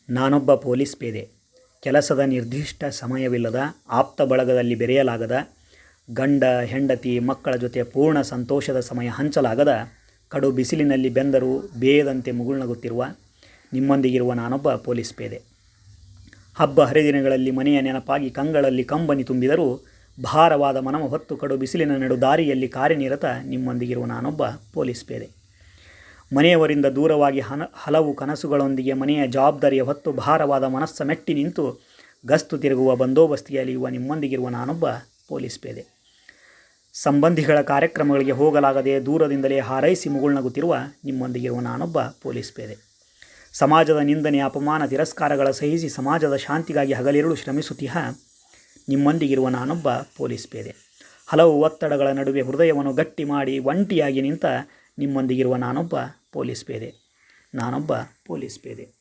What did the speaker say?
ನಾನೊಬ್ಬ ಪೊಲೀಸ್ ಪೇದೆ. ಕೆಲಸದ ನಿರ್ದಿಷ್ಟ ಸಮಯವಿಲ್ಲದ, ಆಪ್ತ ಬಳಗದಲ್ಲಿ ಬೆರೆಯಲಾಗದ, ಗಂಡ ಹೆಂಡತಿ ಮಕ್ಕಳ ಜೊತೆ ಪೂರ್ಣ ಸಂತೋಷದ ಸಮಯ ಹಂಚಲಾಗದ, ಕಡು ಬಿಸಿಲಿನಲ್ಲಿ ಬೆಂದರೂ ಬೇಯದಂತೆ ಮುಗುಳ್ನಗುತ್ತಿರುವ ನಿಮ್ಮೊಂದಿಗಿರುವ ನಾನೊಬ್ಬ ಪೊಲೀಸ್ ಪೇದೆ. ಹಬ್ಬ ಹರಿದಿನಗಳಲ್ಲಿ ಮನೆಯ ನೆನಪಾಗಿ ಕಂಗಳಲ್ಲಿ ಕಂಬನಿ ತುಂಬಿದರೂ ಭಾರವಾದ ಮನವ ಹೊತ್ತು ಕಡು ಬಿಸಿಲಿನ ನಡು ದಾರಿಯಲ್ಲಿ ಕಾರ್ಯನಿರತ ನಿಮ್ಮೊಂದಿಗಿರುವ ನಾನೊಬ್ಬ ಪೊಲೀಸ್ ಪೇದೆ. ಮನೆಯವರಿಂದ ದೂರವಾಗಿ ಹಲವು ಕನಸುಗಳೊಂದಿಗೆ ಮನೆಯ ಜವಾಬ್ದಾರಿಯ ಹೊತ್ತು ಭಾರವಾದ ಮನಸ್ಸ ಮೆಟ್ಟಿ ನಿಂತು ಗಸ್ತು ತಿರುಗುವ ಬಂದೋಬಸ್ತಿಗೆ ಅಲಿಯುವ ನಿಮ್ಮೊಂದಿಗಿರುವ ನಾನೊಬ್ಬ ಪೊಲೀಸ್ ಪೇದೆ. ಸಂಬಂಧಿಗಳ ಕಾರ್ಯಕ್ರಮಗಳಿಗೆ ಹೋಗಲಾಗದೆ ದೂರದಿಂದಲೇ ಹಾರೈಸಿ ಮುಗುಳ್ನಗುತ್ತಿರುವ ನಿಮ್ಮೊಂದಿಗಿರುವ ನಾನೊಬ್ಬ ಪೊಲೀಸ್ ಪೇದೆ. ಸಮಾಜದ ನಿಂದನೆ ಅಪಮಾನ ತಿರಸ್ಕಾರಗಳ ಸಹಿಸಿ ಸಮಾಜದ ಶಾಂತಿಗಾಗಿ ಹಗಲಿರುಳು ಶ್ರಮಿಸುತ್ತಿಹ ನಿಮ್ಮೊಂದಿಗಿರುವ ನಾನೊಬ್ಬ ಪೊಲೀಸ್ ಪೇದೆ. ಹಲವು ಒತ್ತಡಗಳ ನಡುವೆ ಹೃದಯವನ್ನು ಗಟ್ಟಿ ಮಾಡಿ ಒಂಟಿಯಾಗಿ ನಿಂತ ನಿಮ್ಮೊಂದಿಗಿರುವ ನಾನೊಬ್ಬ ಪೊಲೀಸ್ ಪೇದೆ. ನಾನೊಬ್ಬ ಪೊಲೀಸ್ ಪೇದೆ.